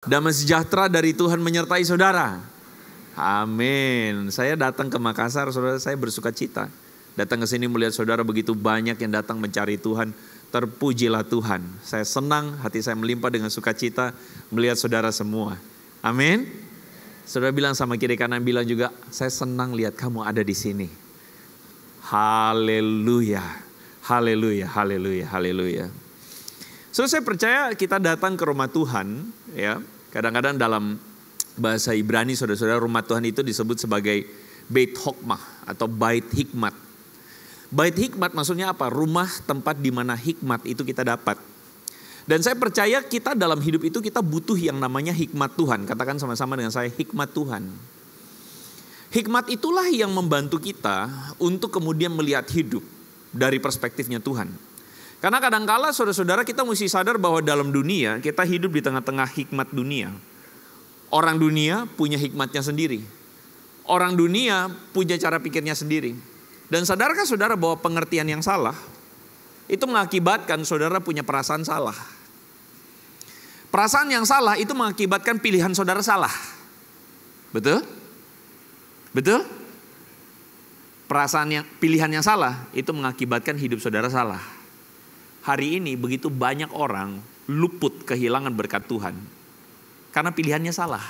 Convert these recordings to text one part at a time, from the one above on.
Damai sejahtera dari Tuhan menyertai saudara. Amin. Saya datang ke Makassar, saudara, saya bersuka cita. Datang ke sini melihat saudara begitu banyak yang datang mencari Tuhan. Terpujilah Tuhan. Saya senang, hati saya melimpah dengan sukacita melihat saudara semua. Amin. Saudara bilang sama kiri kanan, bilang juga, saya senang lihat kamu ada di sini. Haleluya. Haleluya, haleluya, haleluya. So, saya percaya kita datang ke rumah Tuhan, ya. Kadang-kadang dalam bahasa Ibrani, saudara-saudara, rumah Tuhan itu disebut sebagai Beit Hokmah atau Bait Hikmat. Bait Hikmat maksudnya apa? Rumah tempat di mana hikmat itu kita dapat. Dan saya percaya kita dalam hidup itu kita butuh yang namanya hikmat Tuhan. Katakan sama-sama dengan saya, hikmat Tuhan. Hikmat itulah yang membantu kita untuk kemudian melihat hidup dari perspektifnya Tuhan. Karena kadang-kala saudara-saudara kita mesti sadar bahwa dalam dunia kita hidup di tengah-tengah hikmat dunia. Orang dunia punya hikmatnya sendiri. Orang dunia punya cara pikirnya sendiri. Dan sadarkah saudara bahwa pengertian yang salah itu mengakibatkan saudara punya perasaan salah. Perasaan yang salah itu mengakibatkan pilihan saudara salah. Betul? Betul? Pilihan yang salah itu mengakibatkan hidup saudara salah. Hari ini begitu banyak orang luput kehilangan berkat Tuhan. Karena pilihannya salah.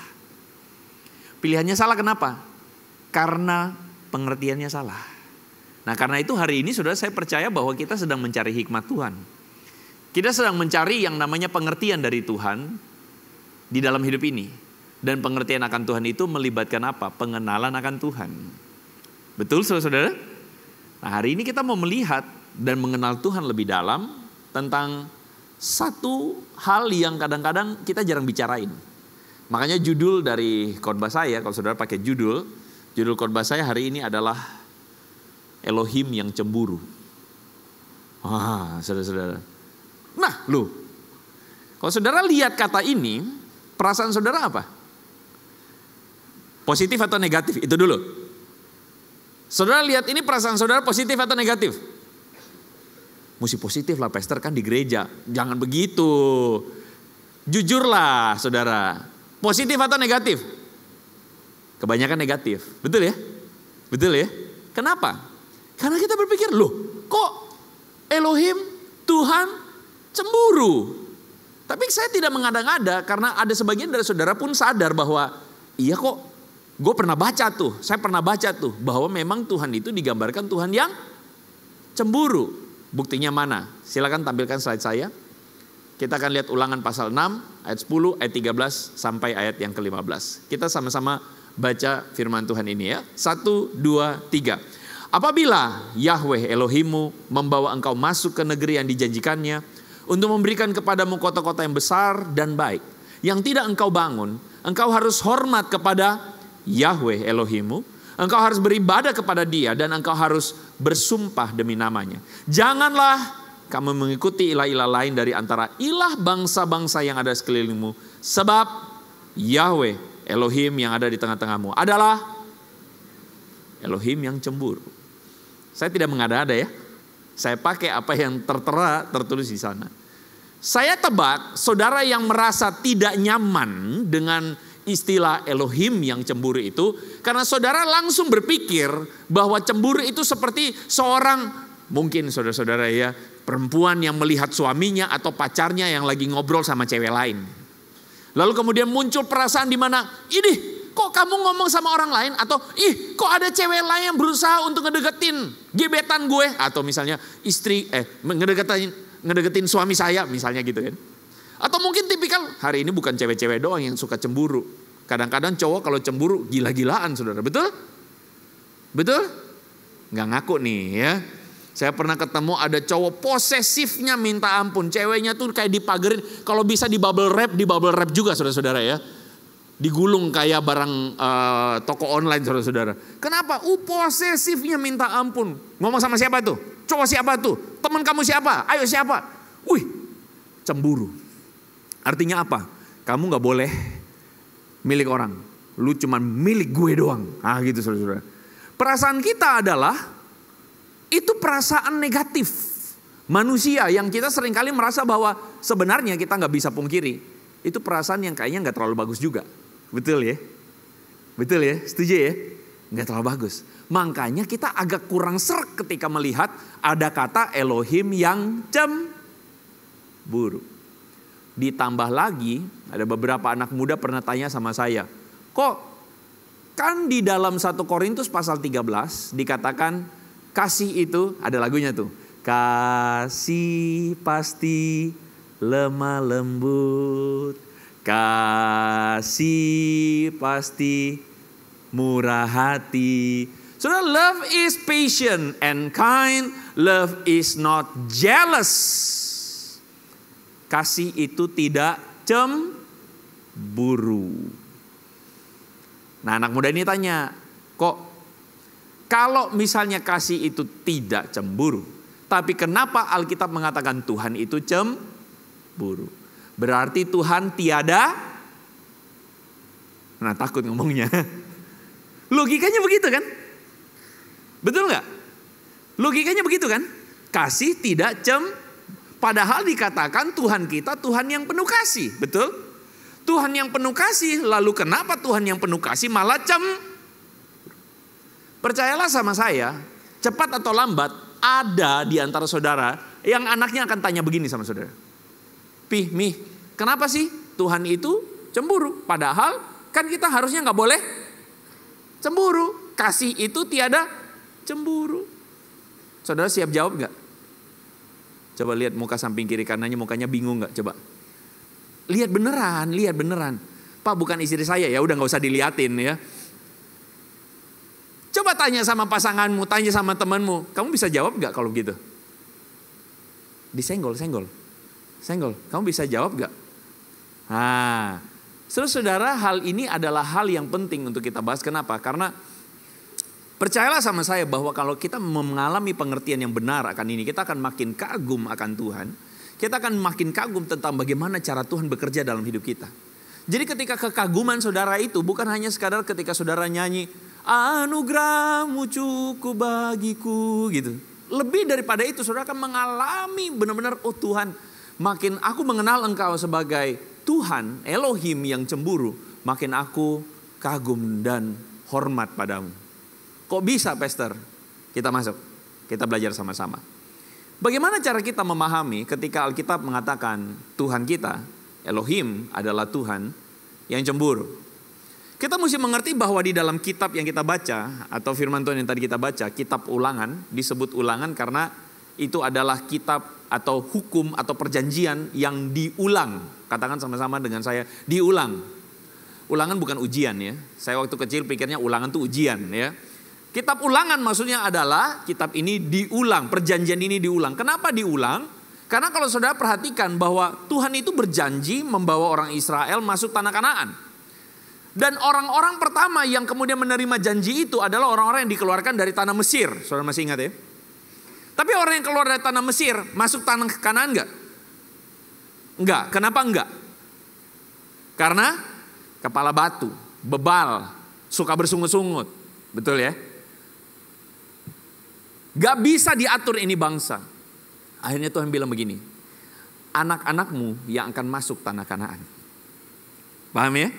Pilihannya salah kenapa? Karena pengertiannya salah. Nah, karena itu hari ini saudara, saya percaya bahwa kita sedang mencari hikmat Tuhan. Kita sedang mencari yang namanya pengertian dari Tuhan di dalam hidup ini. Dan pengertian akan Tuhan itu melibatkan apa? Pengenalan akan Tuhan. Betul saudara-saudara? Nah, hari ini kita mau melihat dan mengenal Tuhan lebih dalam tentang satu hal yang kadang-kadang kita jarang bicarain. Makanya judul dari khotbah saya, kalau saudara pakai judul khotbah saya hari ini adalah Elohim yang cemburu. Saudara-saudara. Nah, kalau saudara lihat kata ini, perasaan saudara apa? Positif atau negatif? Itu dulu. Saudara lihat ini, perasaan saudara positif atau negatif? Mesti positif lah, pastor, kan di gereja. Jangan begitu. Jujurlah saudara. Positif atau negatif? Kebanyakan negatif. Betul ya? Betul ya? Kenapa? Karena kita berpikir, kok Elohim, Tuhan cemburu? Tapi saya tidak mengada-ngada, karena ada sebagian dari saudara pun sadar bahwa iya kok, gue pernah baca tuh, saya pernah baca tuh, bahwa memang Tuhan itu digambarkan Tuhan yang cemburu. Buktinya mana? Silakan tampilkan slide saya. Kita akan lihat Ulangan pasal 6, ayat 10, ayat 13, sampai ayat yang ke-15. Kita sama-sama baca firman Tuhan ini ya. 1, 2, 3. Apabila Yahweh Elohimmu membawa engkau masuk ke negeri yang dijanjikannya, untuk memberikan kepadamu kota-kota yang besar dan baik, yang tidak engkau bangun, engkau harus hormat kepada Yahweh Elohimmu. Engkau harus beribadah kepada Dia dan engkau harus bersumpah demi namanya. Janganlah kamu mengikuti ilah-ilah lain dari antara ilah bangsa-bangsa yang ada sekelilingmu. Sebab Yahweh Elohim yang ada di tengah-tengahmu adalah Elohim yang cemburu. Saya tidak mengada-ada ya. Saya pakai apa yang tertera tertulis di sana. Saya tebak saudara yang merasa tidak nyaman dengan istilah Elohim yang cemburu itu, karena saudara langsung berpikir bahwa cemburu itu seperti seorang, mungkin saudara-saudara ya, perempuan yang melihat suaminya atau pacarnya yang lagi ngobrol sama cewek lain. Lalu kemudian muncul perasaan di mana, ini kok kamu ngomong sama orang lain, atau kok ada cewek lain yang berusaha untuk ngedeketin gebetan gue, atau misalnya ngedeketin suami saya misalnya gitu kan. Atau mungkin tipikal, hari ini bukan cewek-cewek doang yang suka cemburu. Kadang-kadang cowok kalau cemburu gila-gilaan saudara, betul? Betul? Nggak ngaku nih ya. Saya pernah ketemu ada cowok posesifnya minta ampun. Ceweknya tuh kayak dipagerin, kalau bisa di bubble wrap juga saudara-saudara ya. Digulung kayak barang toko online saudara-saudara. Kenapa? Posesifnya minta ampun. Ngomong sama siapa tuh? Cowok siapa tuh? Teman kamu siapa? Ayo siapa? Cemburu. Artinya apa? Kamu gak boleh milik orang. Lu cuman milik gue doang. Gitu saudara-saudara. Perasaan kita adalah itu perasaan negatif manusia yang kita seringkali merasa bahwa sebenarnya kita gak bisa pungkiri. itu perasaan yang kayaknya nggak terlalu bagus juga. Betul ya? Betul ya? Setuju ya? Nggak terlalu bagus. Makanya kita agak kurang sreg ketika melihat ada kata Elohim yang cemburu. Ditambah lagi, ada beberapa anak muda pernah tanya sama saya, kok kan di dalam 1 Korintus pasal 13 dikatakan kasih itu, ada lagunya tuh. Kasih pasti lemah lembut, kasih pasti murah hati. Saudara, love is patient and kind, love is not jealous. Kasih itu tidak cemburu. Nah, anak muda ini tanya, kok kalau misalnya kasih itu tidak cemburu, tapi kenapa Alkitab mengatakan Tuhan itu cemburu? Berarti Tuhan tiada, nah takut ngomongnya. Logikanya begitu kan? Betul nggak? Logikanya begitu kan? Kasih tidak padahal dikatakan Tuhan kita Tuhan yang penuh kasih, betul? Tuhan yang penuh kasih, lalu kenapa Tuhan yang penuh kasih malah Percayalah sama saya, cepat atau lambat ada di antara saudara yang anaknya akan tanya begini sama saudara. Mi, kenapa sih Tuhan itu cemburu? Padahal kan kita harusnya nggak boleh cemburu. Kasih itu tiada cemburu. Saudara siap jawab nggak? Coba lihat muka samping kiri kanannya, mukanya bingung nggak? Coba. Lihat beneran. Pak, bukan istri saya ya, udah nggak usah diliatin ya. Coba tanya sama pasanganmu, tanya sama temanmu, kamu bisa jawab gak kalau gitu? Disenggol. Kamu bisa jawab gak? Nah, saudara, hal ini adalah hal yang penting untuk kita bahas. Kenapa? Karena percayalah sama saya bahwa kalau kita mengalami pengertian yang benar akan ini, kita akan makin kagum akan Tuhan. Kita akan makin kagum tentang bagaimana cara Tuhan bekerja dalam hidup kita. Jadi ketika kekaguman saudara itu bukan hanya sekadar ketika saudara nyanyi, anugerahmu cukup bagiku gitu. Lebih daripada itu, saudara akan mengalami benar-benar, oh Tuhan, makin aku mengenal Engkau sebagai Tuhan, Elohim yang cemburu, makin aku kagum dan hormat padamu. Kok bisa, Pastor? Kita masuk, kita belajar sama-sama. Bagaimana cara kita memahami ketika Alkitab mengatakan Tuhan kita, Elohim adalah Tuhan yang cemburu? Kita mesti mengerti bahwa di dalam kitab yang kita baca, atau firman Tuhan yang tadi kita baca, kitab Ulangan, disebut Ulangan karena itu adalah kitab atau hukum atau perjanjian yang diulang. Katakan sama-sama dengan saya, diulang. Ulangan bukan ujian ya. Saya waktu kecil pikirnya ulangan itu ujian ya. Kitab Ulangan maksudnya adalah kitab ini diulang, perjanjian ini diulang. Kenapa diulang? Karena kalau saudara perhatikan bahwa Tuhan itu berjanji membawa orang Israel masuk tanah Kanaan. Dan orang-orang pertama yang kemudian menerima janji itu adalah orang-orang yang dikeluarkan dari tanah Mesir. Saudara masih ingat ya? Tapi orang yang keluar dari tanah Mesir masuk tanah Kanaan enggak? Enggak. Kenapa enggak? Karena kepala batu, bebal, suka bersungut-sungut. Betul ya? Gak bisa diatur ini bangsa. Akhirnya Tuhan bilang begini, anak-anakmu yang akan masuk tanah Kanaan. Paham ya?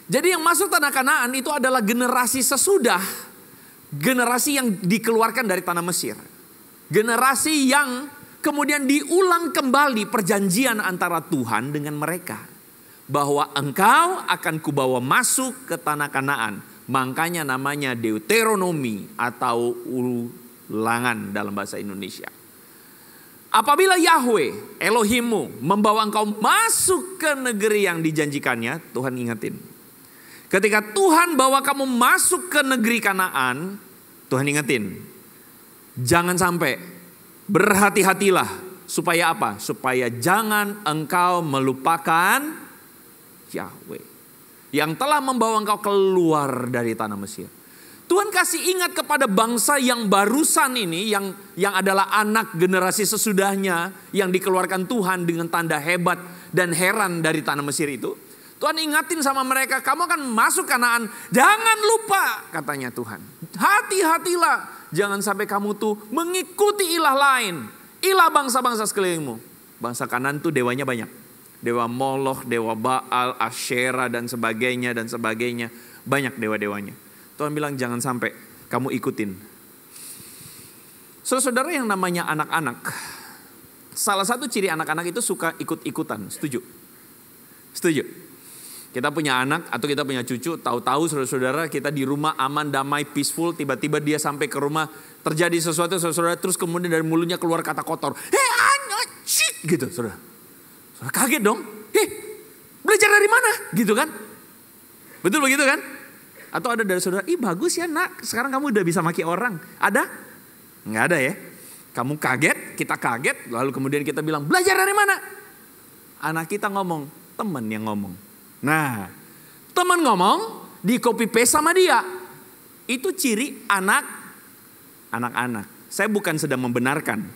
Jadi yang masuk tanah Kanaan itu adalah generasi sesudah generasi yang dikeluarkan dari tanah Mesir. Generasi yang kemudian diulang kembali perjanjian antara Tuhan dengan mereka. Bahwa engkau akan kubawa masuk ke tanah Kanaan. Makanya namanya Deuteronomi atau Ulangan dalam bahasa Indonesia. Apabila Yahweh Elohimmu membawa engkau masuk ke negeri yang dijanjikannya, Tuhan ingetin. Ketika Tuhan bawa kamu masuk ke negeri Kanaan, Tuhan ingetin. Jangan sampai, berhati-hatilah. Supaya apa? Supaya jangan engkau melupakan Yahweh yang telah membawa engkau keluar dari tanah Mesir. Tuhan kasih ingat kepada bangsa yang barusan ini, yang adalah anak generasi sesudahnya, yang dikeluarkan Tuhan dengan tanda hebat dan heran dari tanah Mesir itu. Tuhan ingatin sama mereka, kamu akan masuk Kanaan, jangan lupa katanya Tuhan. Hati-hatilah, jangan sampai kamu tuh mengikuti ilah lain, ilah bangsa-bangsa sekelilingmu. Bangsa Kanaan tuh dewanya banyak. Dewa Moloch, dewa Baal, Asyera dan sebagainya dan sebagainya. Banyak dewa-dewanya. Tuhan bilang jangan sampai kamu ikutin. Saudara-saudara yang namanya anak-anak, salah satu ciri anak-anak itu suka ikut-ikutan. Setuju? Setuju? Kita punya anak atau kita punya cucu, tahu-tahu saudara-saudara kita di rumah aman, damai, peaceful, tiba-tiba dia sampai ke rumah terjadi sesuatu saudara-saudara, terus kemudian dari mulutnya keluar kata kotor. Shit gitu saudara. Saudara kaget dong. Belajar dari mana? Gitu kan? Betul begitu kan? Atau ada dari saudara, bagus ya nak, sekarang kamu udah bisa maki orang. Ada? Nggak ada ya. Kamu kaget, kita kaget, lalu kemudian kita bilang, belajar dari mana? Anak kita ngomong, teman yang ngomong. Nah, teman ngomong, di copy paste sama dia. Itu ciri anak-anak. Saya bukan sedang membenarkan.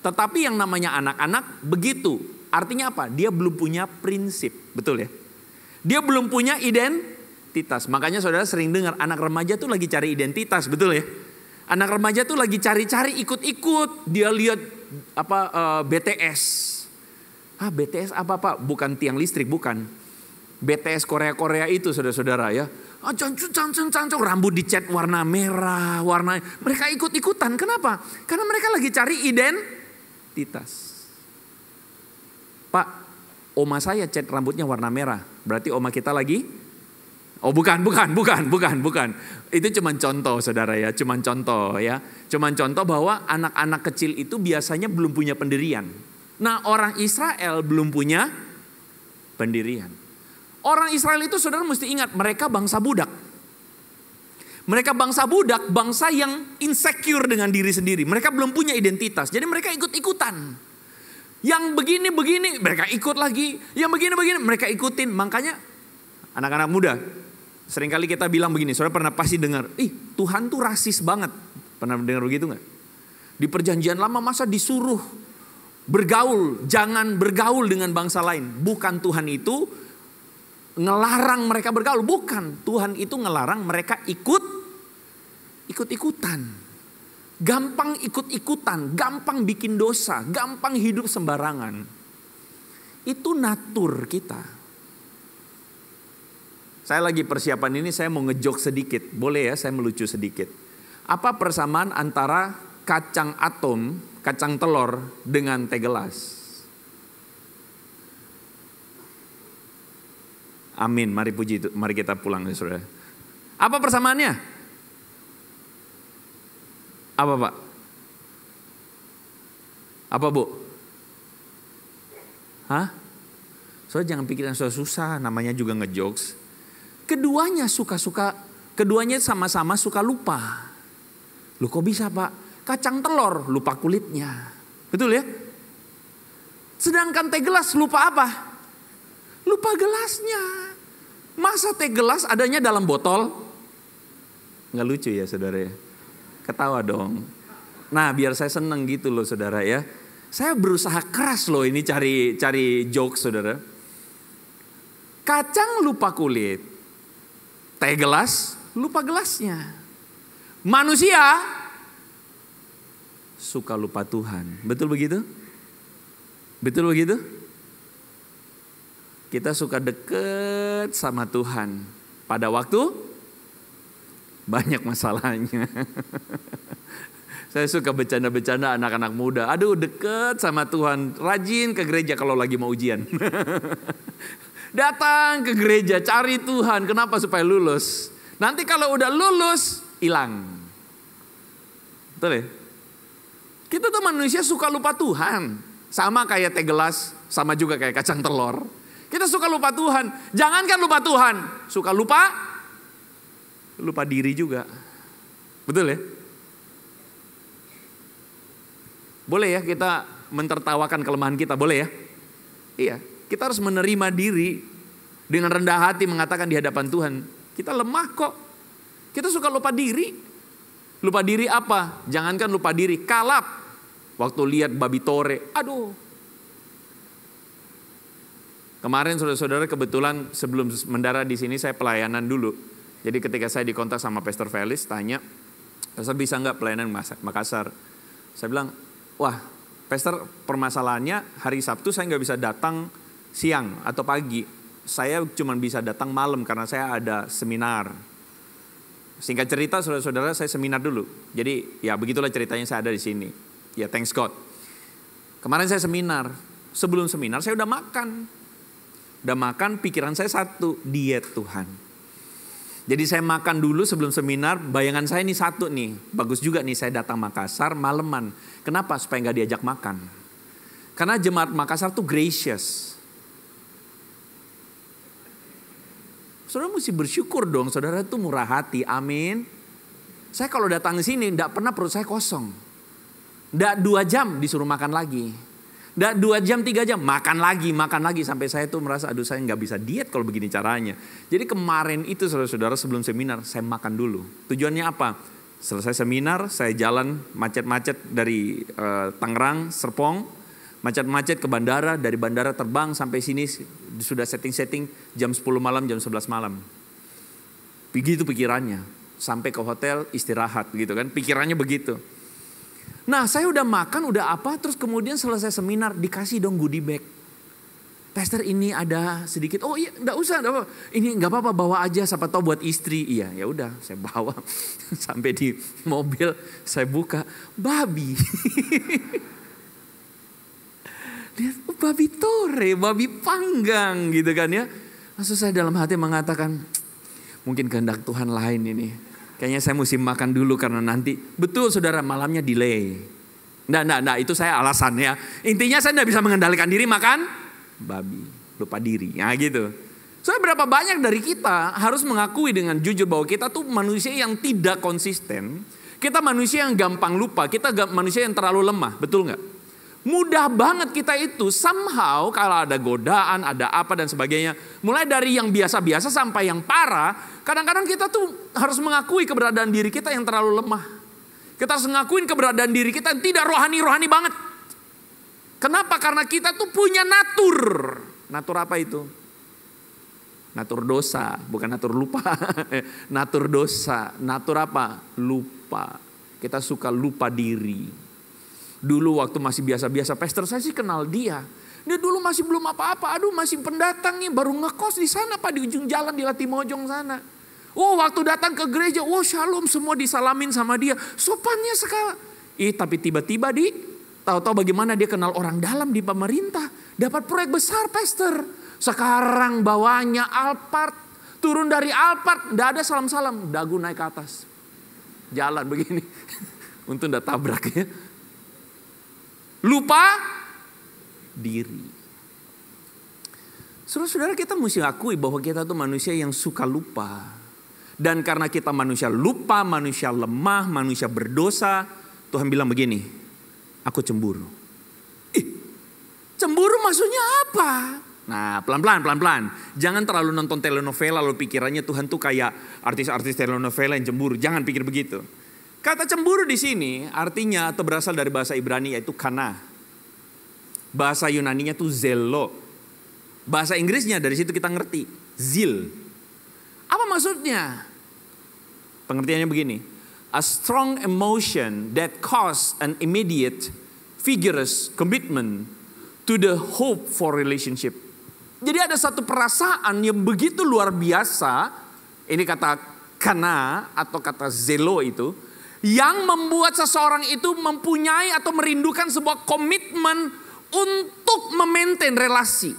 Tetapi yang namanya anak-anak begitu. Artinya apa? Dia belum punya prinsip. Betul ya? Dia belum punya identitas. Makanya saudara sering dengar anak remaja tuh lagi cari identitas. Betul ya? Anak remaja tuh lagi cari-cari ikut-ikut. Dia lihat BTS. BTS apa Pak? Bukan tiang listrik, bukan. BTS Korea-Korea itu saudara-saudara ya. Cancung, rambut dicat warna merah, mereka ikut-ikutan. Kenapa? Karena mereka lagi cari identitas. Pak, oma saya cat rambutnya warna merah. Berarti oma kita lagi? Oh bukan. Itu cuma contoh saudara ya, cuma contoh ya. Cuma contoh bahwa anak-anak kecil itu biasanya belum punya pendirian. Nah orang Israel belum punya pendirian. Orang Israel itu saudara mesti ingat, mereka bangsa budak. Mereka bangsa budak, bangsa yang insecure dengan diri sendiri. Mereka belum punya identitas, jadi mereka ikut-ikutan. Yang begini-begini mereka ikut lagi. Yang begini-begini mereka ikutin. Makanya anak-anak muda, seringkali kita bilang begini. Saudara pernah pasti dengar, Tuhan tuh rasis banget. Pernah dengar begitu gak? Di perjanjian lama masa disuruh bergaul. Jangan bergaul dengan bangsa lain. Bukan Tuhan itu ngelarang mereka bergaul. Bukan. Tuhan itu ngelarang mereka ikut-ikutan. Gampang ikut-ikutan, gampang bikin dosa, gampang hidup sembarangan. Itu natur kita. Saya lagi persiapan ini, saya mau ngejok sedikit. Boleh ya, saya melucu sedikit. Apa persamaan antara kacang atom, kacang telur dengan teh gelas? Amin, mari puji, mari kita pulang ya saudara. Apa persamaannya? Apa Pak? Apa Bu? Soalnya jangan pikiran susah, namanya juga ngejokes. Keduanya keduanya sama-sama suka lupa. Loh kok bisa Pak? Kacang telur lupa kulitnya. Betul ya? Sedangkan teh gelas lupa apa? Lupa gelasnya. Masa teh gelas adanya dalam botol? Nggak lucu ya saudara ya? Ketawa dong. Nah biar saya seneng gitu loh saudara ya. Saya berusaha keras loh ini cari joke saudara. Kacang lupa kulit. Teh gelas lupa gelasnya. Manusia suka lupa Tuhan. Betul begitu? Betul begitu? Kita suka deket sama Tuhan. Pada waktu banyak masalahnya. Saya suka bercanda-bercanda anak-anak muda. Aduh deket sama Tuhan. Rajin ke gereja kalau lagi mau ujian. Datang ke gereja cari Tuhan. Kenapa? Supaya lulus. Nanti kalau udah lulus hilang. Betul ya? Kita tuh manusia suka lupa Tuhan. Sama kayak teh gelas. Sama juga kayak kacang telur. Kita suka lupa Tuhan. Jangankan lupa Tuhan. Suka lupa diri juga. Betul ya? Boleh ya kita mentertawakan kelemahan kita, boleh ya? Iya, kita harus menerima diri dengan rendah hati mengatakan di hadapan Tuhan, kita lemah kok. Kita suka lupa diri. Lupa diri apa? Jangankan lupa diri, kalap. Waktu lihat babi tore, aduh. Kemarin saudara-saudara kebetulan sebelum mendarat di sini saya pelayanan dulu. Jadi ketika saya dikontak sama Pastor Felix tanya, Pastor bisa nggak pelayanan Makassar? Saya bilang, wah Pastor permasalahannya hari Sabtu saya nggak bisa datang siang atau pagi. Saya cuma bisa datang malam karena saya ada seminar. Singkat cerita saudara-saudara, saya seminar dulu. Jadi ya begitulah ceritanya saya ada di sini. Ya thanks God. Kemarin saya seminar. Sebelum seminar saya udah makan. Udah makan, pikiran saya satu, diet Tuhan. Jadi saya makan dulu sebelum seminar. Bayangan saya ini satu nih. Bagus juga nih saya datang Makassar maleman. Kenapa? Supaya gak diajak makan. Karena jemaat Makassar tuh gracious. Saudara mesti bersyukur dong, saudara itu murah hati, amin. Saya kalau datang ke sini, tidak pernah perut saya kosong. Tidak 2 jam disuruh makan lagi. Tidak 2 jam, 3 jam, makan lagi. Sampai saya tuh merasa, aduh saya nggak bisa diet kalau begini caranya. Jadi kemarin itu saudara-saudara sebelum seminar, saya makan dulu. Tujuannya apa? Selesai seminar, saya jalan macet-macet dari Tangerang, Serpong. Macet-macet ke bandara, dari bandara terbang sampai sini sudah setting-setting jam 10 malam, jam 11 malam. Begitu pikirannya. Sampai ke hotel istirahat gitu kan. Pikirannya begitu. Nah saya udah makan, udah apa, terus kemudian selesai seminar dikasih dong goodie bag. Pastor ini ada sedikit, oh iya enggak usah, enggak apa. Ini enggak apa-apa, bawa aja siapa tahu buat istri. Iya ya udah saya bawa. Sampai di mobil saya buka, babi. Lihat, babi tore, babi panggang gitu kan ya. Langsung saya dalam hati mengatakan, mungkin kehendak Tuhan lain ini. Kayaknya saya mesti makan dulu karena nanti, betul saudara, malamnya delay. Nggak, itu saya alasan ya. Intinya saya nggak bisa mengendalikan diri makan babi, lupa diri, ya gitu. Soalnya berapa banyak dari kita harus mengakui dengan jujur bahwa kita tuh manusia yang tidak konsisten. Kita manusia yang gampang lupa, kita manusia yang terlalu lemah, betul nggak? Mudah banget kita itu somehow kalau ada godaan, ada apa dan sebagainya. Mulai dari yang biasa-biasa sampai yang parah. Kadang-kadang kita tuh harus mengakui keberadaan diri kita yang terlalu lemah. Kita harus mengakuin keberadaan diri kita yang tidak rohani-rohani banget. Kenapa? Karena kita tuh punya natur. Natur apa itu? Natur dosa, bukan natur lupa. Natur dosa. Natur apa? Lupa. Kita suka lupa diri. Dulu waktu masih biasa-biasa, pastor saya sih kenal dia. Dia dulu masih belum apa-apa, aduh masih pendatang nih, baru ngekos di sana Pak, di ujung jalan di Latimojong sana. Oh waktu datang ke gereja, oh shalom, semua disalamin sama dia. Sopannya sekali. Tapi tiba-tiba tahu-tahu bagaimana dia kenal orang dalam di pemerintah. Dapat proyek besar pastor. Sekarang bawanya Alphard, turun dari Alphard, tidak ada salam-salam, dagu naik ke atas. Jalan begini. Untung tidak tabrak ya. Lupa diri. Saudara-saudara, kita mesti akui bahwa kita tuh manusia yang suka lupa. Dan karena kita manusia lupa, manusia lemah, manusia berdosa, Tuhan bilang begini, aku cemburu. Cemburu maksudnya apa? Nah pelan-pelan. Jangan terlalu nonton telenovela lalu pikirannya Tuhan tuh kayak artis-artis telenovela yang cemburu. Jangan pikir begitu. Kata cemburu di sini artinya atau berasal dari bahasa Ibrani yaitu kana. Bahasa Yunaninya tuh zelo. Bahasa Inggrisnya dari situ kita ngerti, zil. Apa maksudnya? Pengertiannya begini. A strong emotion that cause an immediate vigorous commitment to the hope for relationship. Jadi ada satu perasaan yang begitu luar biasa. Ini kata kana atau kata zelo itu. Yang membuat seseorang itu mempunyai atau merindukan sebuah komitmen untuk memaintain relasi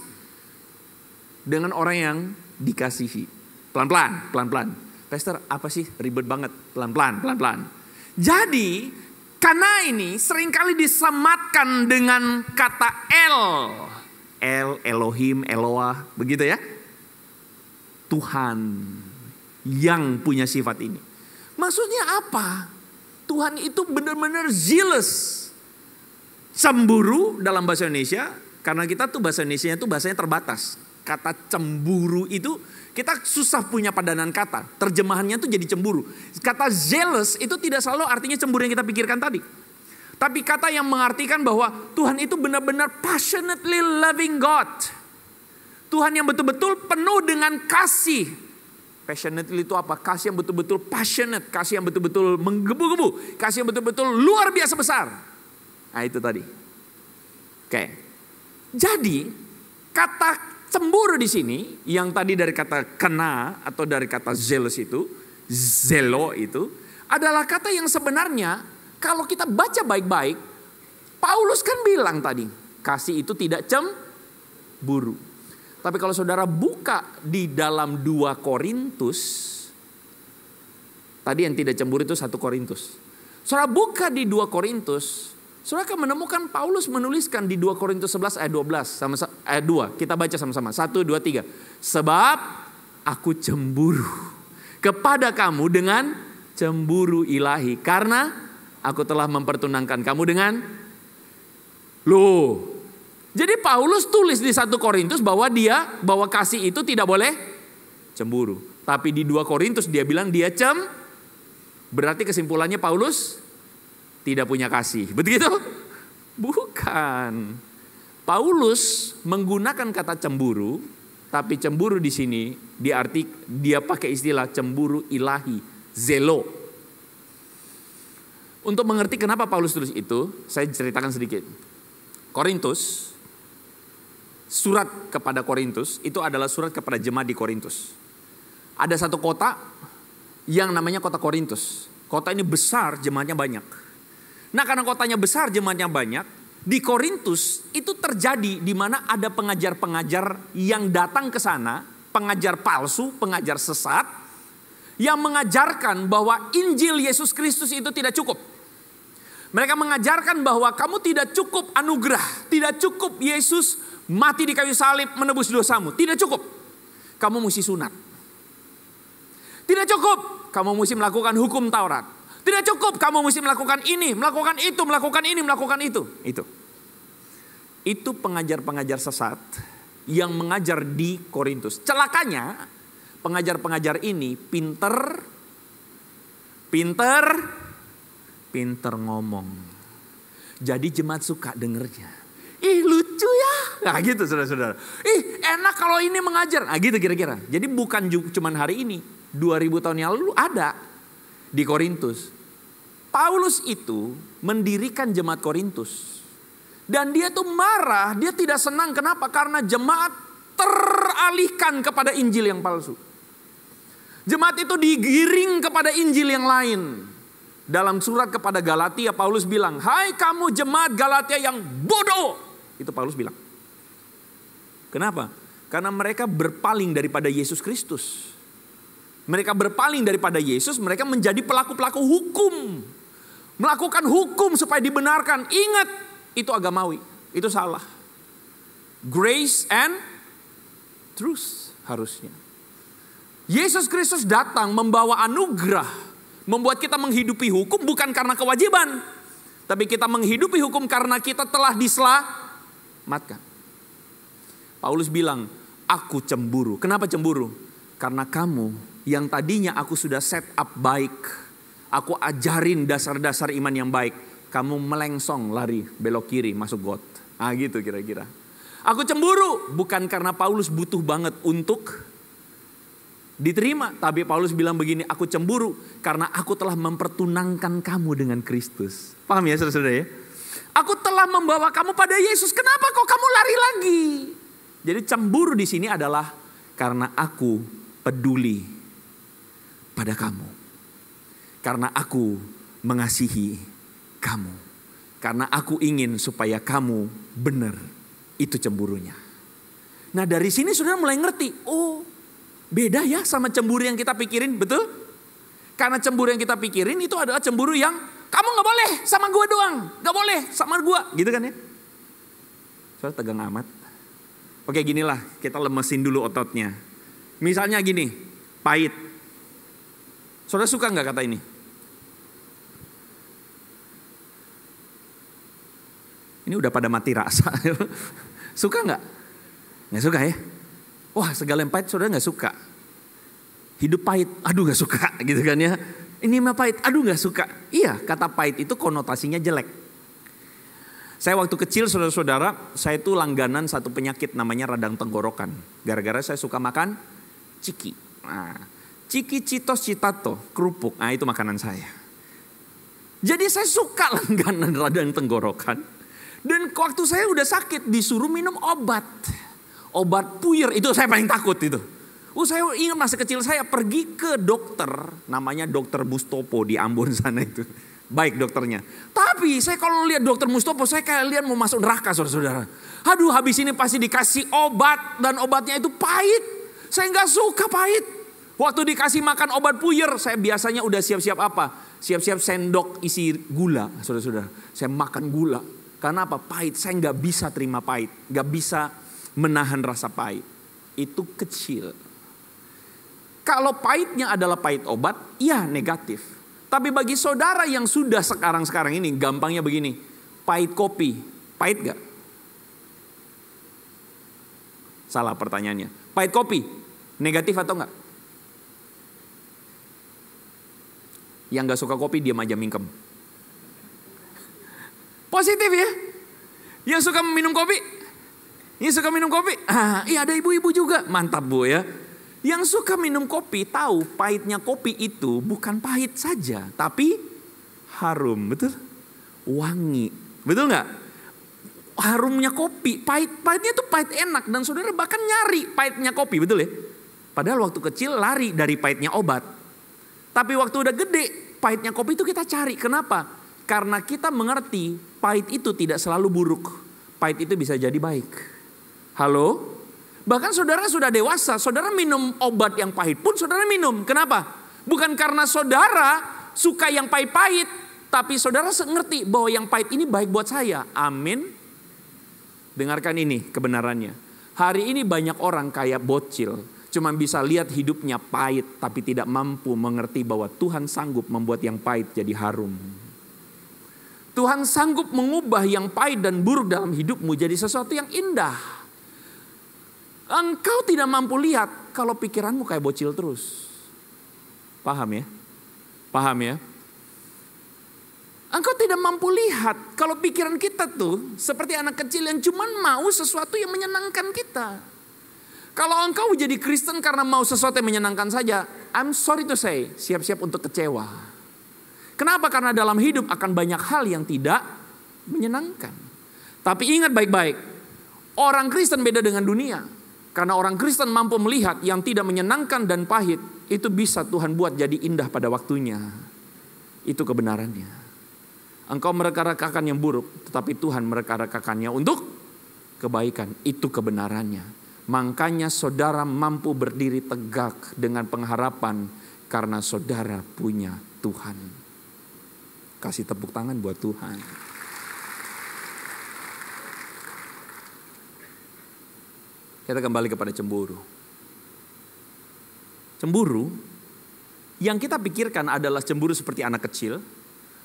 dengan orang yang dikasihi. Pelan-pelan. Pastor, apa sih ribet banget? Pelan-pelan. Jadi, karena ini seringkali disematkan dengan kata El, Elohim, Eloah, begitu ya. Tuhan yang punya sifat ini. Maksudnya apa? Tuhan itu benar-benar zealous. Cemburu dalam bahasa Indonesia, karena kita tuh bahasa Indonesia itu bahasanya terbatas. Kata cemburu itu kita susah punya padanan kata. Terjemahannya tuh jadi cemburu. Kata zealous itu tidak selalu artinya cemburu yang kita pikirkan tadi. Tapi kata yang mengartikan bahwa Tuhan itu benar-benar passionately loving God. Tuhan yang betul-betul penuh dengan kasih. Passionately itu apa? Kasih yang betul-betul passionate. Kasih yang betul-betul menggebu-gebu. Kasih yang betul-betul luar biasa besar. Nah itu tadi. Oke. Jadi kata cemburu di sini, yang tadi dari kata kena atau dari kata zelos itu, zelo itu, adalah kata yang sebenarnya kalau kita baca baik-baik, Paulus kan bilang tadi, kasih itu tidak cemburu. Tapi kalau saudara buka di dalam 2 Korintus, tadi yang tidak cemburu itu 1 Korintus. Saudara buka di 2 Korintus, saudara akan menemukan Paulus menuliskan di 2 Korintus 11 ayat 12 ayat 2. Kita baca sama-sama. 1, 2, 3. Sebab aku cemburu kepada kamu dengan cemburu ilahi. Karena aku telah mempertunangkan kamu dengan loh. Jadi Paulus tulis di 1 Korintus bahwa kasih itu tidak boleh cemburu. Tapi di 2 Korintus dia bilang dia berarti kesimpulannya Paulus tidak punya kasih. Begitu? Bukan. Paulus menggunakan kata cemburu, tapi cemburu di sini dia pakai istilah cemburu ilahi, zelo. Untuk mengerti kenapa Paulus tulis itu, saya ceritakan sedikit. Korintus, surat kepada Korintus itu adalah surat kepada jemaat di Korintus. Ada satu kota yang namanya kota Korintus. Kota ini besar, jemaatnya banyak. Nah, karena kotanya besar, jemaatnya banyak, di Korintus itu terjadi di mana ada pengajar-pengajar yang datang ke sana, pengajar palsu, pengajar sesat, yang mengajarkan bahwa Injil Yesus Kristus itu tidak cukup. Mereka mengajarkan bahwa kamu tidak cukup anugerah, tidak cukup Yesus mati di kayu salib menebus dosamu, tidak cukup. Kamu mesti sunat. Tidak cukup, kamu mesti melakukan hukum Taurat. Tidak cukup, kamu mesti melakukan ini, melakukan itu, melakukan ini, melakukan itu. Itu pengajar-pengajar sesat yang mengajar di Korintus. Celakanya, pengajar-pengajar ini pinter ngomong. Jadi jemaat suka dengernya. Ih, lucu ya. Nah gitu saudara-saudara. Ih, enak kalau ini mengajar. Nah gitu kira-kira. Jadi bukan cuma hari ini. 2000 tahun yang lalu ada di Korintus. Paulus itu mendirikan jemaat Korintus. Dan dia tuh marah, dia tidak senang. Kenapa? Karena jemaat teralihkan kepada Injil yang palsu. Jemaat itu digiring kepada Injil yang lain. Dalam surat kepada Galatia, Paulus bilang, hai kamu jemaat Galatia yang bodoh. Itu Paulus bilang. Kenapa? Karena mereka berpaling daripada Yesus Kristus. Mereka berpaling daripada Yesus, mereka menjadi pelaku-pelaku hukum. Melakukan hukum supaya dibenarkan. Ingat, itu agamawi, itu salah. Grace and truth harusnya. Yesus Kristus datang membawa anugerah, membuat kita menghidupi hukum bukan karena kewajiban. Tapi kita menghidupi hukum karena kita telah diselamatkan. Paulus bilang, aku cemburu. Kenapa cemburu? Karena kamu yang tadinya aku sudah set up baik, aku ajarin dasar-dasar iman yang baik, kamu melengsong, lari, belok kiri, masuk got. Ah gitu kira-kira. Aku cemburu bukan karena Paulus butuh banget untuk diterima, tapi Paulus bilang begini, aku cemburu karena aku telah mempertunangkan kamu dengan Kristus. Paham ya saudara-saudara ya? Aku telah membawa kamu pada Yesus. Kenapa kok kamu lari lagi? Jadi cemburu di sini adalah karena aku peduli pada kamu. Karena aku mengasihi kamu. Karena aku ingin supaya kamu benar. Itu cemburunya. Nah dari sini saudara mulai ngerti. Oh beda ya sama cemburu yang kita pikirin. Betul? Karena cemburu yang kita pikirin itu adalah cemburu yang kamu gak boleh sama gue doang. Gak boleh sama gue. Gitu kan ya. Saudara tegang amat. Oke ginilah kita lemesin dulu ototnya. Misalnya gini. Pahit. Saudara suka gak kata ini? Ini udah pada mati rasa. Suka gak? Gak suka ya? Wah segala yang pahit saudara gak suka. Hidup pahit, aduh gak suka gitu kan ya. Ini mah pahit, aduh gak suka. Iya kata pahit itu konotasinya jelek. Saya waktu kecil saudara-saudara, saya tuh langganan satu penyakit namanya radang tenggorokan. Gara-gara saya suka makan ciki. Nah, ciki, citos, citato, kerupuk. Nah itu makanan saya. Jadi saya suka langganan radang tenggorokan. Dan waktu saya udah sakit disuruh minum obat. Obat puyer itu saya paling takut itu. Saya ingat masa kecil saya pergi ke dokter, namanya Dokter Mustopo di Ambon sana itu. Baik dokternya. Tapi saya kalau lihat Dokter Mustopo, saya kayak lihat mau masuk neraka saudara-saudara. Aduh, habis ini pasti dikasih obat dan obatnya itu pahit. Saya nggak suka pahit. Waktu dikasih makan obat puyer, saya biasanya udah siap-siap apa? Siap-siap sendok isi gula, saudara-saudara. Saya makan gula. Karena apa? Pahit. Saya nggak bisa terima pahit, nggak bisa menahan rasa pahit. Itu kecil. Kalau pahitnya adalah pahit obat, ya negatif. Tapi bagi saudara yang sudah sekarang ini, gampangnya begini. Pahit kopi, pahit gak? Salah pertanyaannya. Pahit kopi, negatif atau enggak? Yang gak suka kopi, diam aja mingkem. Positif ya? Yang suka minum kopi? Yang suka minum kopi? Iya ada ibu-ibu juga, mantap bu ya. Yang suka minum kopi tahu pahitnya kopi itu bukan pahit saja, tapi harum, betul? Wangi, betul nggak? Harumnya kopi, pahitnya itu pahit enak dan saudara bahkan nyari pahitnya kopi, betul ya? Padahal waktu kecil lari dari pahitnya obat, tapi waktu udah gede pahitnya kopi itu kita cari. Kenapa? Karena kita mengerti pahit itu tidak selalu buruk, pahit itu bisa jadi baik. Halo? Bahkan saudara sudah dewasa, saudara minum obat yang pahit pun saudara minum. Kenapa? Bukan karena saudara suka yang pahit-pahit, tapi saudara ngerti bahwa yang pahit ini baik buat saya. Amin. Dengarkan ini kebenarannya. Hari ini banyak orang kayak bocil, cuma bisa lihat hidupnya pahit, tapi tidak mampu mengerti bahwa Tuhan sanggup membuat yang pahit jadi harum. Tuhan sanggup mengubah yang pahit dan buruk dalam hidupmu jadi sesuatu yang indah. Engkau tidak mampu lihat kalau pikiranmu kayak bocil terus. Paham ya? Paham ya? Engkau tidak mampu lihat kalau pikiran kita tuh seperti anak kecil yang cuma mau sesuatu yang menyenangkan kita. Kalau engkau jadi Kristen karena mau sesuatu yang menyenangkan saja, I'm sorry to say, siap-siap untuk kecewa. Kenapa? Karena dalam hidup akan banyak hal yang tidak menyenangkan. Tapi ingat baik-baik, orang Kristen beda dengan dunia. Karena orang Kristen mampu melihat yang tidak menyenangkan dan pahit, itu bisa Tuhan buat jadi indah pada waktunya. Itu kebenarannya. Engkau mereka-rekakan yang buruk, tetapi Tuhan mereka-rekakannya untuk kebaikan. Itu kebenarannya. Makanya saudara mampu berdiri tegak dengan pengharapan karena saudara punya Tuhan. Kasih tepuk tangan buat Tuhan. Kita kembali kepada cemburu. Cemburu yang kita pikirkan adalah cemburu seperti anak kecil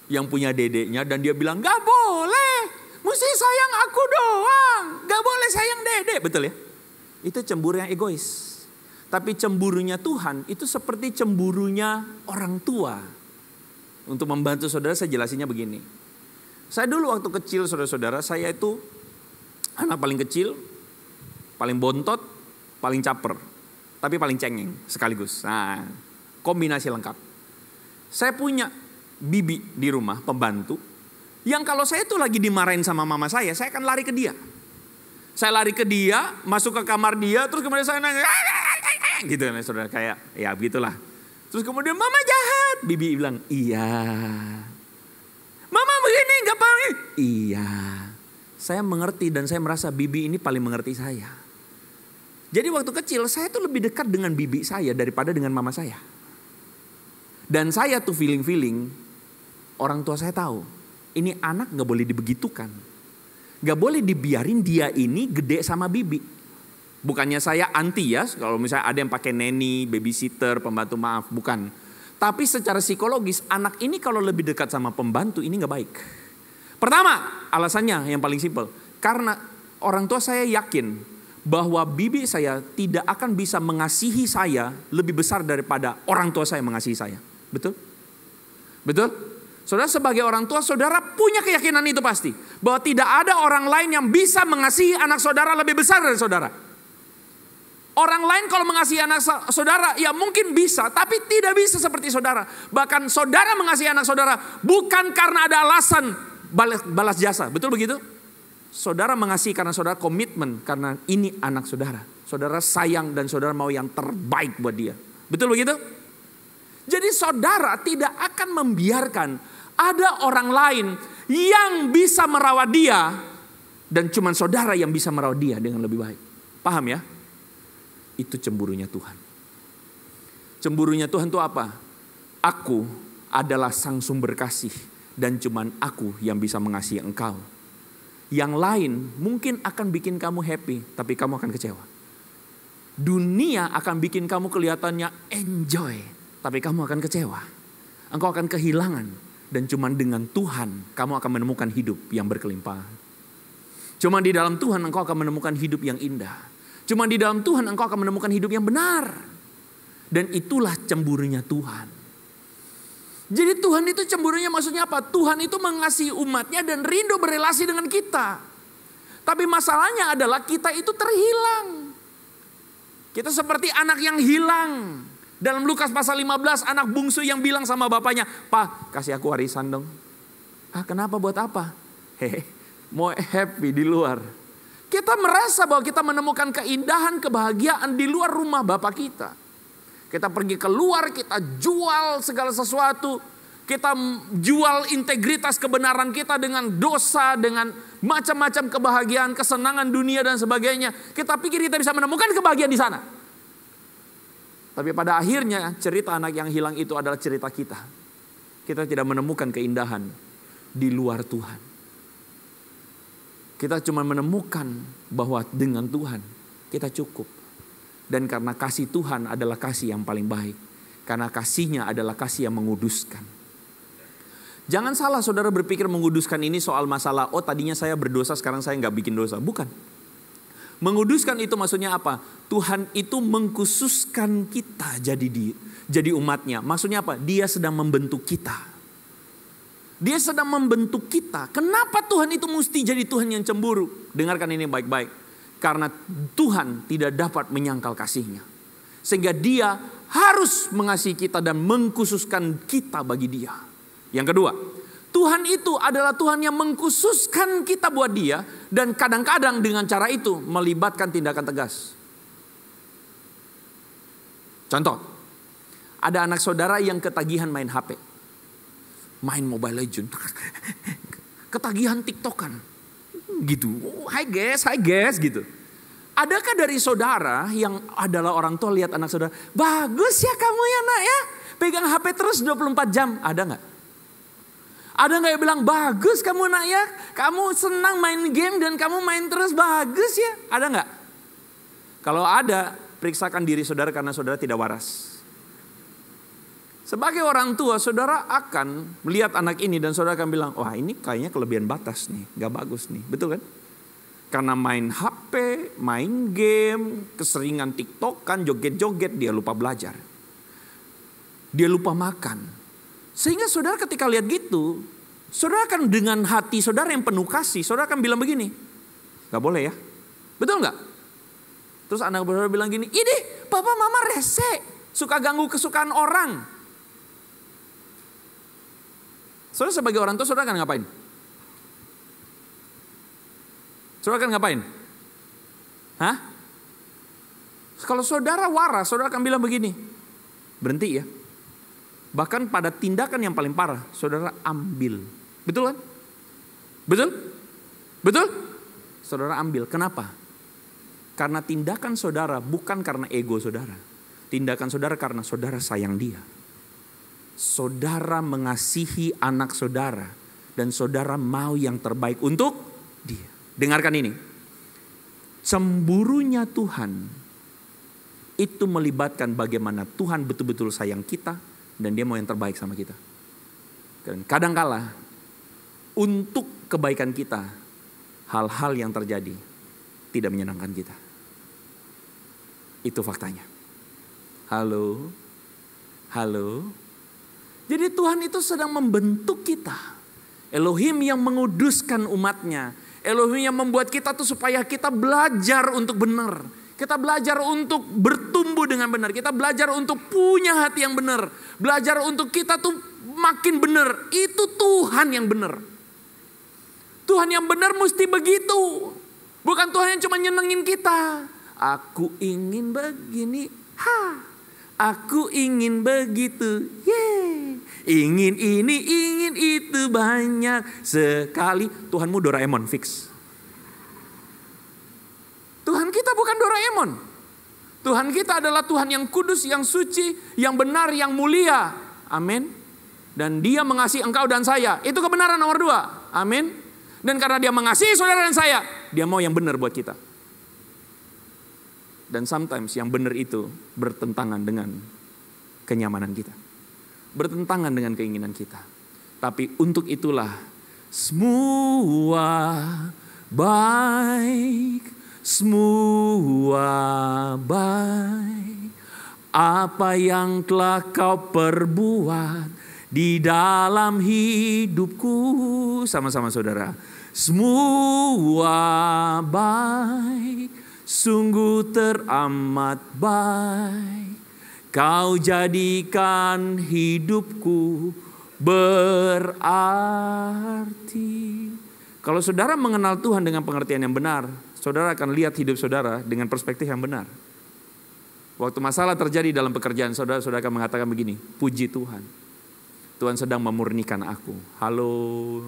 yang punya dedeknya dan dia bilang gak boleh, mesti sayang aku doang, gak boleh sayang dedek, betul ya? Itu cemburu yang egois. Tapi cemburunya Tuhan itu seperti cemburunya orang tua. Untuk membantu saudara saya jelasinnya begini. Saya dulu waktu kecil saudara-saudara, saya itu anak paling kecil, paling bontot, paling caper, tapi paling cengeng sekaligus. Nah, kombinasi lengkap. Saya punya bibi di rumah, pembantu, yang kalau saya tuh lagi dimarahin sama mama saya akan lari ke dia. Saya lari ke dia, masuk ke kamar dia, terus kemudian saya nanya, gitu kan saudara, kayak ya begitulah. Terus kemudian mama jahat, bibi bilang iya. Mama begini, gak paham. Iya. Saya mengerti dan saya merasa bibi ini paling mengerti saya. Jadi waktu kecil saya tuh lebih dekat dengan bibi saya daripada dengan mama saya. Dan saya tuh feeling orang tua saya tahu. Ini anak gak boleh dibegitukan. Gak boleh dibiarin dia ini gede sama bibi. Bukannya saya anti ya, kalau misalnya ada yang pakai neni, babysitter, pembantu maaf, bukan. Tapi secara psikologis anak ini kalau lebih dekat sama pembantu ini gak baik. Pertama, alasannya yang paling simpel. Karena orang tua saya yakin bahwa bibi saya tidak akan bisa mengasihi saya lebih besar daripada orang tua saya mengasihi saya. Betul? Betul? Saudara sebagai orang tua, saudara punya keyakinan itu pasti. Bahwa tidak ada orang lain yang bisa mengasihi anak saudara lebih besar dari saudara. Orang lain kalau mengasihi anak saudara, ya mungkin bisa, tapi tidak bisa seperti saudara. Bahkan saudara mengasihi anak saudara bukan karena ada alasan balas jasa. Betul begitu? Saudara mengasihi karena saudara komitmen, karena ini anak saudara. Saudara sayang dan saudara mau yang terbaik buat dia. Betul begitu? Jadi saudara tidak akan membiarkan ada orang lain yang bisa merawat dia, dan cuma saudara yang bisa merawat dia dengan lebih baik. Paham ya? Itu cemburunya Tuhan. Cemburunya Tuhan itu apa? Aku adalah sang sumber kasih, dan cuman aku yang bisa mengasihi engkau. Yang lain mungkin akan bikin kamu happy, tapi kamu akan kecewa. Dunia akan bikin kamu kelihatannya enjoy, tapi kamu akan kecewa. Engkau akan kehilangan, dan cuman dengan Tuhan kamu akan menemukan hidup yang berkelimpahan. Cuma di dalam Tuhan engkau akan menemukan hidup yang indah. Cuma di dalam Tuhan engkau akan menemukan hidup yang benar. Dan itulah cemburunya Tuhan. Jadi Tuhan itu cemburunya maksudnya apa? Tuhan itu mengasihi umatnya dan rindu berelasi dengan kita. Tapi masalahnya adalah kita itu terhilang. Kita seperti anak yang hilang. Dalam Lukas pasal 15, anak bungsu yang bilang sama bapaknya, "Pak, kasih aku warisan dong." "Ah, kenapa, buat apa?" "Hehe, mau happy di luar." Kita merasa bahwa kita menemukan keindahan, kebahagiaan di luar rumah bapak kita. Kita pergi keluar, kita jual segala sesuatu. Kita jual integritas kebenaran kita dengan dosa, dengan macam-macam kebahagiaan, kesenangan dunia dan sebagainya. Kita pikir kita bisa menemukan kebahagiaan di sana. Tapi pada akhirnya cerita anak yang hilang itu adalah cerita kita. Kita tidak menemukan keindahan di luar Tuhan. Kita cuma menemukan bahwa dengan Tuhan kita cukup. Dan karena kasih Tuhan adalah kasih yang paling baik. Karena kasihnya adalah kasih yang menguduskan. Jangan salah saudara berpikir menguduskan ini soal masalah, oh tadinya saya berdosa sekarang saya gak bikin dosa. Bukan. Menguduskan itu maksudnya apa? Tuhan itu mengkhususkan kita jadi umatnya. Maksudnya apa? Dia sedang membentuk kita. Dia sedang membentuk kita. Kenapa Tuhan itu mesti jadi Tuhan yang cemburu? Dengarkan ini baik-baik. Karena Tuhan tidak dapat menyangkal kasihnya. Sehingga dia harus mengasihi kita dan mengkhususkan kita bagi dia. Yang kedua, Tuhan itu adalah Tuhan yang mengkhususkan kita buat dia. Dan kadang-kadang dengan cara itu melibatkan tindakan tegas. Contoh, ada anak saudara yang ketagihan main HP. Main Mobile Legends. Ketagihan TikTokan. Gitu, hi guys gitu. Adakah dari saudara yang adalah orang tua lihat anak saudara, bagus ya kamu ya nak ya, pegang HP terus 24 jam, ada gak? Ada gak yang bilang, bagus kamu nak ya, kamu senang main game dan kamu main terus, bagus ya, ada gak? Kalau ada, periksakan diri saudara karena saudara tidak waras. Sebagai orang tua, saudara akan melihat anak ini dan saudara akan bilang, wah ini kayaknya kelebihan batas nih, gak bagus nih, betul kan? Karena main HP, main game, keseringan TikTokan, joget-joget, dia lupa belajar. Dia lupa makan. Sehingga saudara ketika lihat gitu, saudara akan dengan hati saudara yang penuh kasih, saudara akan bilang begini, gak boleh ya, betul gak? Terus anak saudara bilang gini, ini papa mama rese, suka ganggu kesukaan orang. Saudara sebagai orang tua, saudara akan ngapain? Saudara akan ngapain? Hah? Kalau saudara waras, saudara akan bilang begini, berhenti ya. Bahkan pada tindakan yang paling parah, saudara ambil. Betul kan? Betul? Betul? Saudara ambil. Kenapa? Karena tindakan saudara bukan karena ego saudara. Tindakan saudara karena saudara sayang dia. Saudara mengasihi anak saudara dan saudara mau yang terbaik untuk dia. Dengarkan ini. Cemburunya Tuhan itu melibatkan bagaimana Tuhan betul-betul sayang kita dan dia mau yang terbaik sama kita. Dan kadangkala untuk kebaikan kita hal-hal yang terjadi tidak menyenangkan kita. Itu faktanya. Halo. Jadi Tuhan itu sedang membentuk kita. Elohim yang menguduskan umatnya. Elohim yang membuat kita tuh supaya kita belajar untuk benar. Kita belajar untuk bertumbuh dengan benar. Kita belajar untuk punya hati yang benar. Belajar untuk kita tuh makin benar. Itu Tuhan yang benar. Tuhan yang benar mesti begitu. Bukan Tuhan yang cuma nyenengin kita. Aku ingin begini, aku ingin begitu, ingin ini, ingin itu banyak sekali. Tuhanmu Doraemon fix. Tuhan kita bukan Doraemon. Tuhan kita adalah Tuhan yang kudus, yang suci, yang benar, yang mulia. Amin. Dan Dia mengasihi engkau dan saya. Itu kebenaran nomor 2. Amin. Dan karena Dia mengasihi saudara dan saya, Dia mau yang benar buat kita. Dan sometimes yang benar itu bertentangan dengan kenyamanan kita. Bertentangan dengan keinginan kita. Tapi untuk itulah semua baik, semua baik. Apa yang telah kau perbuat di dalam hidupku. Sama-sama saudara. Semua baik. Sungguh teramat baik, kau jadikan hidupku berarti. Kalau saudara mengenal Tuhan dengan pengertian yang benar, saudara akan lihat hidup saudara dengan perspektif yang benar. Waktu masalah terjadi dalam pekerjaan saudara, saudara akan mengatakan begini, puji Tuhan. Tuhan sedang memurnikan aku. Halo.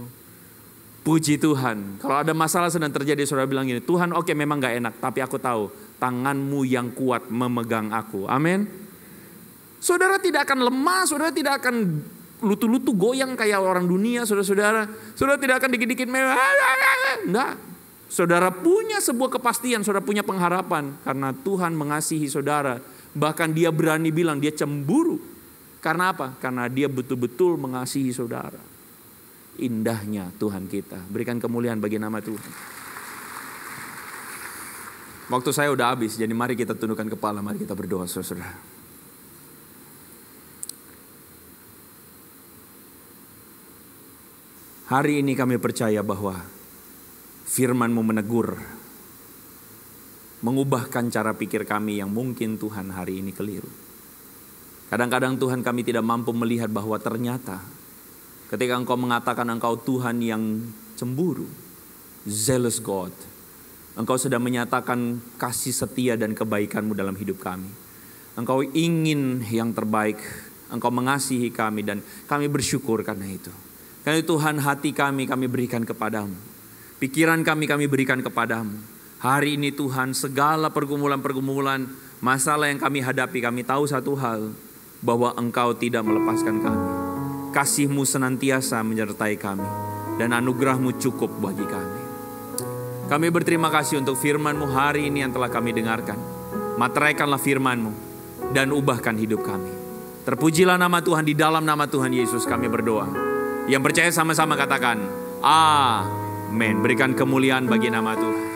Puji Tuhan. Kalau ada masalah sedang terjadi, saudara bilang gini, Tuhan oke memang gak enak, tapi aku tahu tanganmu yang kuat memegang aku. Amin. Saudara tidak akan lemah, saudara tidak akan lutu-lutu goyang kayak orang dunia, saudara-saudara. Saudara tidak akan dikit-dikit mewah. Enggak. Saudara punya sebuah kepastian, saudara punya pengharapan. Karena Tuhan mengasihi saudara. Bahkan Dia berani bilang Dia cemburu. Karena apa? Karena Dia betul-betul mengasihi saudara. Indahnya Tuhan kita. Berikan kemuliaan bagi nama Tuhan. Waktu saya udah habis, jadi mari kita tundukkan kepala, mari kita berdoa saudara. Hari ini kami percaya bahwa firman-Mu menegur, mengubahkan cara pikir kami yang mungkin Tuhan hari ini keliru. Kadang-kadang Tuhan kami tidak mampu melihat bahwa ternyata ketika Engkau mengatakan Engkau Tuhan yang cemburu, zealous God, Engkau sedang menyatakan kasih setia dan kebaikan-Mu dalam hidup kami. Engkau ingin yang terbaik, Engkau mengasihi kami dan kami bersyukur karena itu. Karena Tuhan hati kami berikan kepadamu. Pikiran kami berikan kepadamu. Hari ini Tuhan segala pergumulan-pergumulan, masalah yang kami hadapi, kami tahu satu hal, bahwa Engkau tidak melepaskan kami. Kasih-Mu senantiasa menyertai kami. Dan anugerah-Mu cukup bagi kami. Kami berterima kasih untuk firman-Mu hari ini yang telah kami dengarkan. Materaikanlah firman-Mu dan ubahkan hidup kami. Terpujilah nama Tuhan, di dalam nama Tuhan Yesus kami berdoa. Yang percaya sama-sama katakan, Amin. Berikan kemuliaan bagi nama Tuhan.